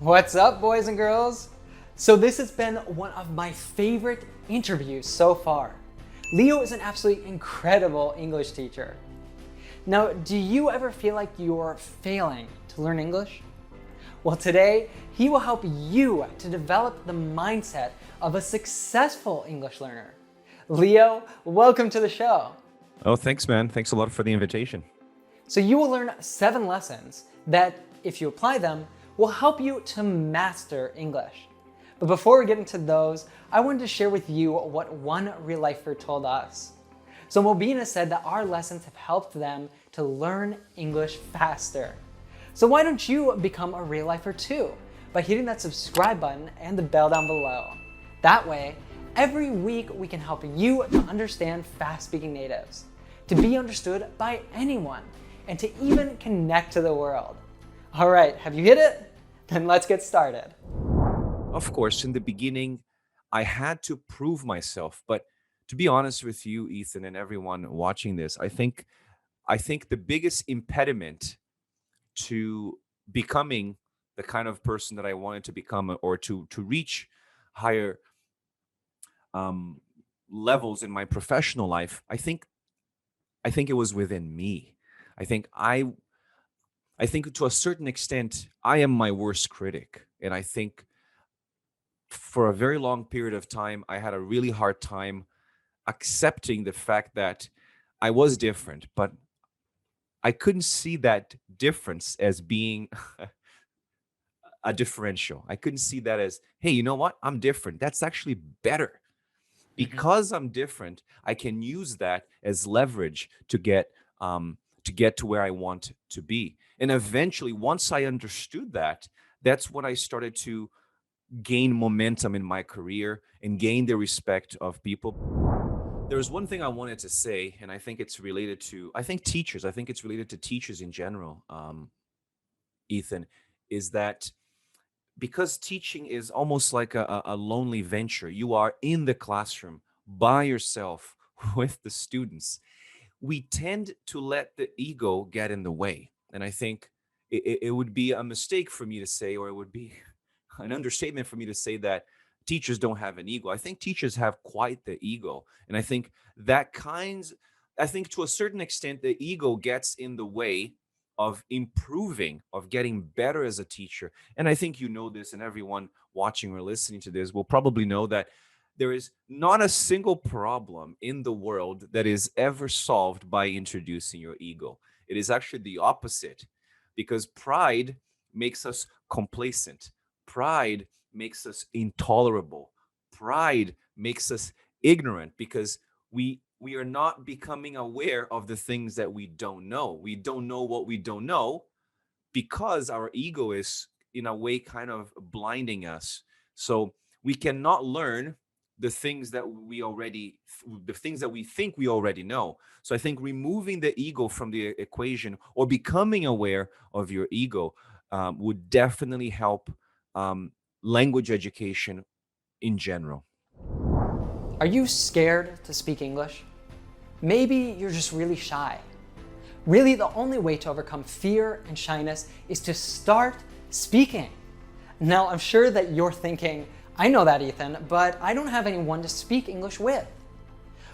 What's up, boys and girls? So this has been one of my favorite interviews so far. Leo is an absolutely incredible English teacher. Now, do you ever feel like you're failing to learn English? Well, today, he will help you to develop the mindset of a successful English learner. Leo, welcome to the show. Oh, thanks, man. Thanks a lot for the invitation. So you will learn 7 lessons that, if you apply them, will help you to master English. But before we get into those, I wanted to share with you what one real lifer told us. So Mobina said that our lessons have helped them to learn English faster. So why don't you become a real lifer too, by hitting that subscribe button and the bell down below. That way, every week we can help you to understand fast-speaking natives, to be understood by anyone, and to even connect to the world. All right, have you hit it? Then let's get started. Of course, in the beginning, I had to prove myself. But to be honest with you, Ethan, and everyone watching this, I think the biggest impediment to becoming the kind of person that I wanted to become, or to reach higher levels in my professional life, I think it was within me. I think I think to a certain extent, I am my worst critic. And I think for a very long period of time, I had a really hard time accepting the fact that I was different, but I couldn't see that difference as being a differential. I couldn't see that as, hey, you know what? I'm different. That's actually better. Mhm. Because I'm different, I can use that as leverage to get to where I want to be. And eventually, once I understood that, that's when I started to gain momentum in my career and gain the respect of people. There was one thing I wanted to say, and I think it's related to teachers. I think it's related to teachers in general. Ethan, is that because teaching is almost like a lonely venture. You are in the classroom by yourself with the students. We tend to let the ego get in the way. And I think it would be a mistake for me to say, or it would be an understatement for me to say that teachers don't have an ego. I think teachers have quite the ego. And I think to a certain extent, the ego gets in the way of improving, of getting better as a teacher. And I think you know this, and everyone watching or listening to this will probably know that there is not a single problem in the world that is ever solved by introducing your ego. It is actually the opposite, because pride makes us complacent. Pride makes us intolerable. Pride makes us ignorant because we are not becoming aware of the things that we don't know. We don't know what we don't know because our ego is in a way kind of blinding us. So we cannot learn the things that we think we already know. So I think removing the ego from the equation, or becoming aware of your ego, would definitely help language education in general. Are you scared to speak English? Maybe you're just really shy. Really, the only way to overcome fear and shyness is to start speaking. Now, I'm sure that you're thinking, I know that, Ethan, but I don't have anyone to speak English with.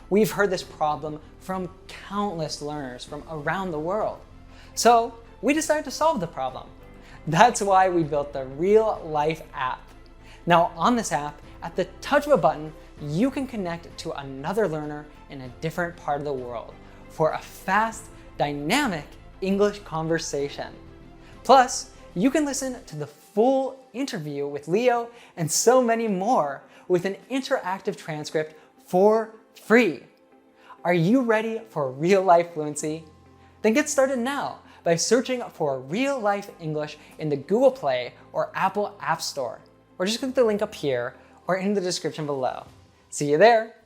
We've heard this problem from countless learners from around the world. So we decided to solve the problem. That's why we built the RealLife app. Now, on this app, at the touch of a button, you can connect to another learner in a different part of the world for a fast, dynamic English conversation. Plus, you can listen to the full interview with Leo and so many more with an interactive transcript for free. Are you ready for real life fluency? Then get started now by searching for RealLife English in the Google Play or Apple App Store, or just click the link up here or in the description below. See you there.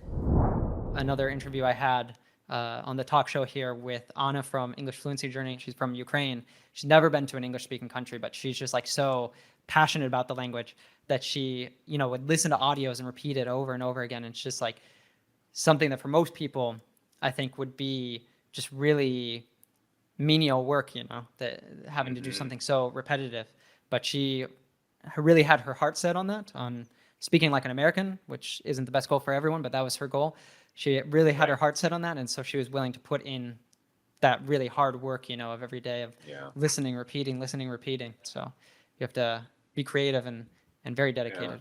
Another interview I had on the talk show here with Anna from English Fluency Journey. She's from Ukraine. She's never been to an English-speaking country, but she's just like so passionate about the language that she, would listen to audios and repeat it over and over again. And it's just like something that for most people, I think would be just really menial work, that having to do something so repetitive. But she really had her heart set on that, on speaking like an American, which isn't the best goal for everyone, but that was her goal. She really had her Right. heart set on that, and so she was willing to put in that really hard work, of every day of Yeah. listening, repeating, listening, repeating. So you have to be creative and very Yeah. dedicated.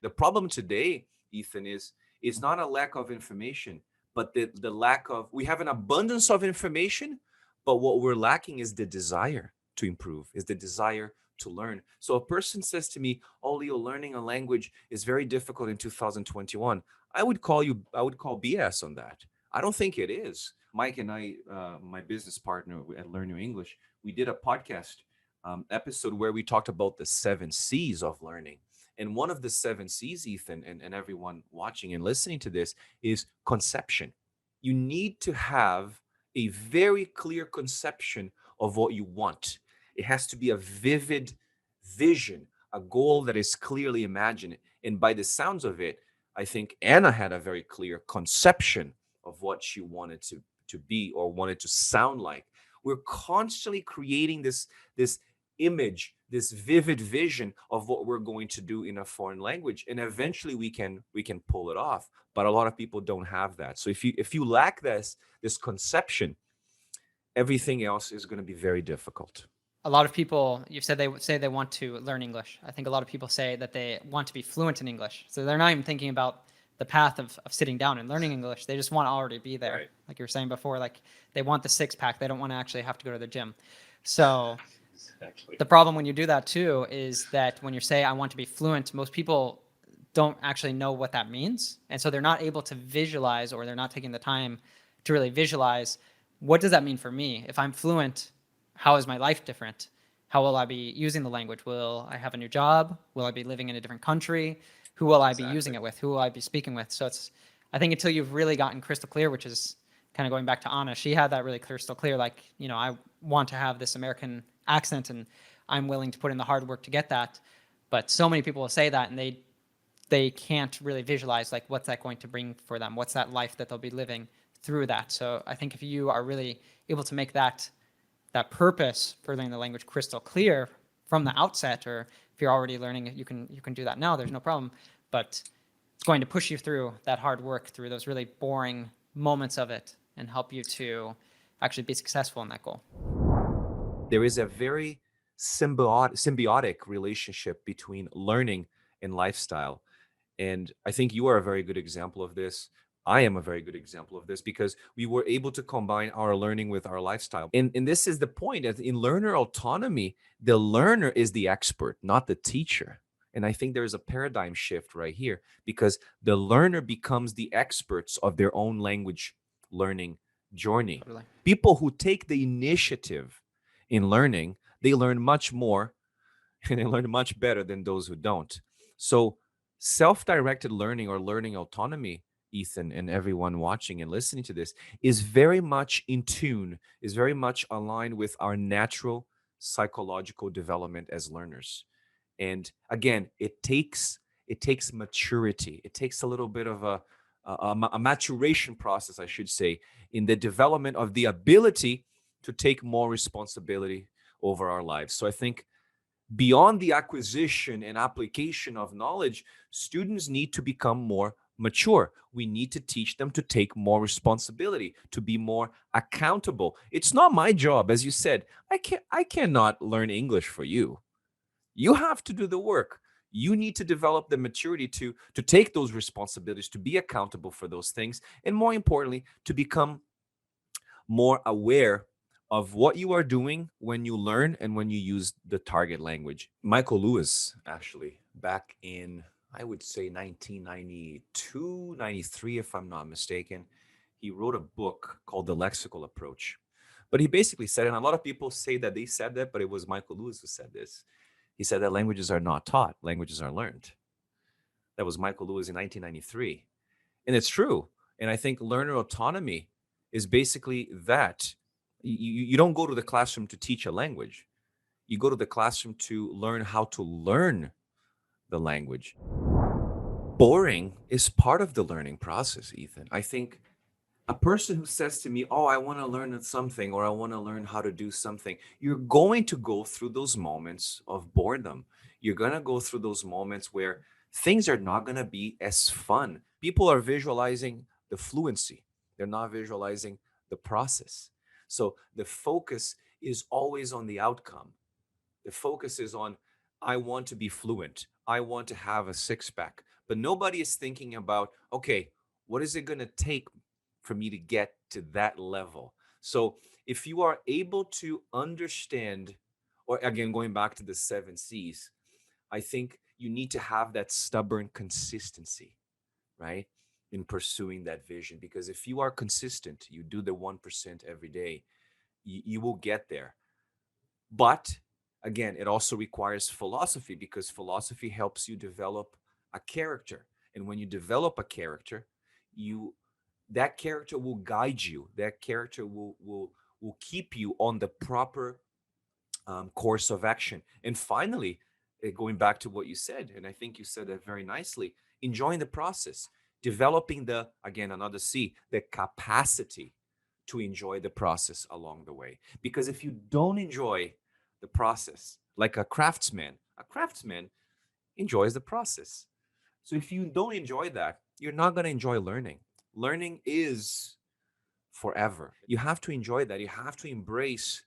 The problem today, Ethan, is not a lack of information, but the lack of, we have an abundance of information, but what we're lacking is the desire to improve, is the desire to learn. So a person says to me, "Oh, Leo, learning a language is very difficult in 2021." I would call BS on that. I don't think it is. Mike and I, my business partner at Learn Your English, we did a podcast episode where we talked about the 7 C's of learning. And one of the 7 C's, Ethan, and everyone watching and listening to this, is conception. You need to have a very clear conception of what you want. It has to be a vivid vision, a goal that is clearly imagined. And by the sounds of it, I think Anna had a very clear conception of what she wanted to be or wanted to sound like. We're constantly creating this image, this vivid vision of what we're going to do in a foreign language, and eventually we can pull it off. But a lot of people don't have that. So if you lack this conception, everything else is going to be very difficult. A lot of people, you've said they say they want to learn English. I think a lot of people say that they want to be fluent in English. So they're not even thinking about the path of sitting down and learning English. They just want to already be there. Right. Like you were saying before, like they want the six pack. They don't want to actually have to go to the gym. So Exactly. the problem when you do that too is that when you say I want to be fluent, most people don't actually know what that means, and so they're not able to visualize, or they're not taking the time to really visualize what does that mean for me. If I'm fluent, how is my life different? How will I be using the language? Will I have a new job? Will I be living in a different country? Who will I be using Exactly. it with? Who will I be speaking with? So it's, I think until you've really gotten crystal clear, which is kind of going back to Anna, she had that really crystal clear, like, I want to have this American accent and I'm willing to put in the hard work to get that. But so many people will say that and they can't really visualize like what's that going to bring for them, what's that life that they'll be living through that. So I think if you are really able to make that purpose for learning the language crystal clear from the outset, or if you're already learning it, you can do that now, there's no problem. But it's going to push you through that hard work, through those really boring moments of it, and help you to actually be successful in that goal. There is a very symbiotic relationship between learning and lifestyle. And I think you are a very good example of this. I am a very good example of this because we were able to combine our learning with our lifestyle. And this is the point, that in learner autonomy, the learner is the expert, not the teacher. And I think there's a paradigm shift right here because the learner becomes the experts of their own language learning journey. Totally. People who take the initiative in learning, they learn much more and they learn much better than those who don't. So, self directed learning or learning autonomy, Ethan, and everyone watching and listening to this, is very much in tune, is very much aligned with our natural psychological development as learners. And again, it takes maturity. It takes a little bit of a maturation process, I should say, in the development of the ability to take more responsibility over our lives. So I think beyond the acquisition and application of knowledge, students need to become more mature. We need to teach them to take more responsibility, to be more accountable. It's not my job, as you said. I cannot learn English for you. You have to do the work. You need to develop the maturity to take those responsibilities, to be accountable for those things, and more importantly, to become more aware of what you are doing when you learn and when you use the target language. Michael Lewis, actually, back in, I would say, 1992, 93, if I'm not mistaken, he wrote a book called The Lexical Approach. But he basically said, and a lot of people say that they said that, but it was Michael Lewis who said this. He said that languages are not taught, languages are learned. That was Michael Lewis in 1993. And it's true. And I think learner autonomy is basically that. You don't go to the classroom to teach a language. You go to the classroom to learn how to learn the language. Boring is part of the learning process, Ethan. I think a person who says to me, "Oh, I want to learn something," or "I want to learn how to do something," you're going to go through those moments of boredom. You're going to go through those moments where things are not going to be as fun. People are visualizing the fluency, they're not visualizing the process. So the focus is always on the outcome. The focus is on, I want to be fluent. I want to have a six pack. But nobody is thinking about, okay, what is it going to take for me to get to that level? So if you are able to understand, or again, going back to the seven C's, I think you need to have that stubborn consistency, right? In pursuing that vision. Because if you are consistent, you do the 1% every day, you will get there. But again, it also requires philosophy, because philosophy helps you develop a character. And when you develop a character, you that character will guide you. That character will keep you on the proper course of action. And finally, going back to what you said, and I think you said that very nicely, enjoying the process, developing the, again, another C, the capacity to enjoy the process along the way. Because if you don't enjoy the process, like a craftsman enjoys the process. So if you don't enjoy that, you're not going to enjoy learning. Learning is forever. You have to enjoy that. You have to embrace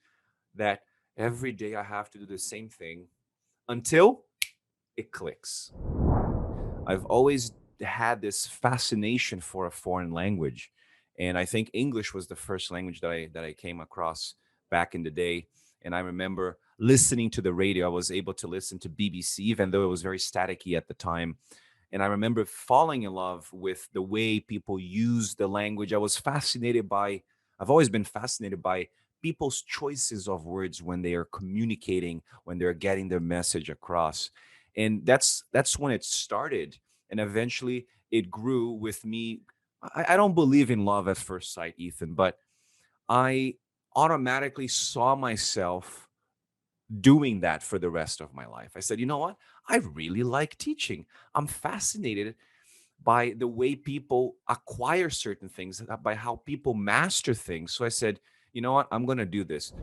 that every day I have to do the same thing until it clicks. I've always had this fascination for a foreign language, and I think English was the first language that I came across back in the day. And I remember listening to the radio. I was able to listen to BBC, even though it was very staticky at the time. And I remember falling in love with the way people use the language. I've always been fascinated by people's choices of words when they are communicating, when they're getting their message across. And that's when it started. And eventually it grew with me. I don't believe in love at first sight, Ethan, but I automatically saw myself doing that for the rest of my life. I said, you know what? I really like teaching. I'm fascinated by the way people acquire certain things, by how people master things. So I said, you know what? I'm going to do this.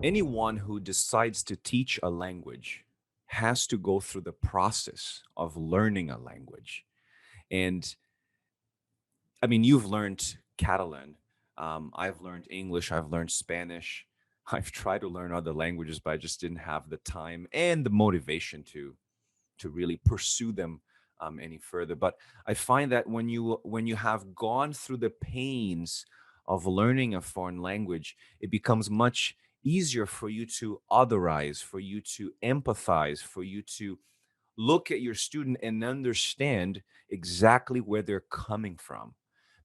Anyone who decides to teach a language has to go through the process of learning a language. And I mean, you've learned Catalan. I've learned English. I've learned Spanish. I've tried to learn other languages, but I just didn't have the time and the motivation to really pursue them any further. But I find that when you have gone through the pains of learning a foreign language, it becomes much easier for you to otherize, for you to empathize, for you to look at your student and understand exactly where they're coming from.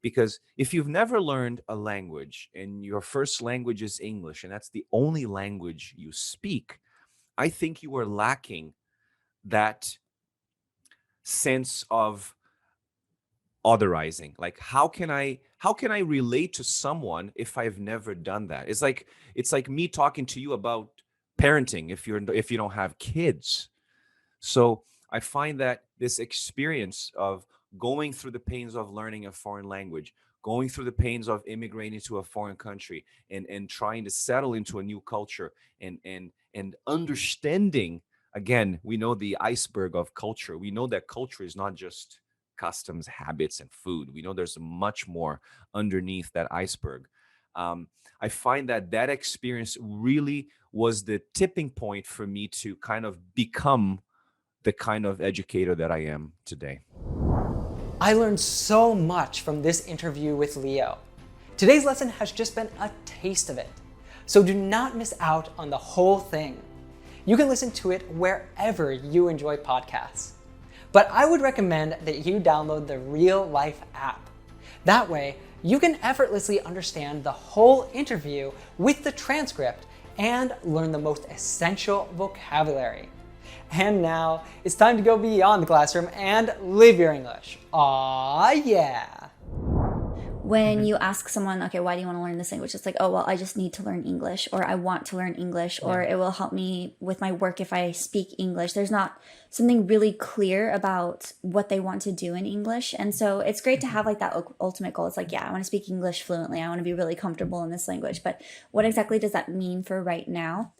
Because if you've never learned a language and your first language is English and that's the only language you speak, I think you are lacking that sense of otherizing. Like, how can I relate to someone if I've never done that? It's like me talking to you about parenting if you don't have kids. So I find that this experience of going through the pains of learning a foreign language, going through the pains of immigrating to a foreign country, and trying to settle into a new culture, and understanding, again, we know the iceberg of culture. We know that culture is not just customs, habits, and food. We know there's much more underneath that iceberg. Um, I find that experience really was the tipping point for me to kind of become the kind of educator that I am today. I learned so much from this interview with Leo. Today's lesson has just been a taste of it, so do not miss out on the whole thing. You can listen to it wherever you enjoy podcasts. But I would recommend that you download the RealLife app. That way, you can effortlessly understand the whole interview with the transcript and learn the most essential vocabulary. And now, it's time to go beyond the classroom and live your English. Aw, yeah. When you ask someone, okay, why do you want to learn this language? It's like, oh, well, I just need to learn English, or I want to learn English, or it will help me with my work if I speak English. There's not something really clear about what they want to do in English. And so it's great to have like that ultimate goal. It's like, yeah, I want to speak English fluently. I want to be really comfortable in this language. But what exactly does that mean for right now?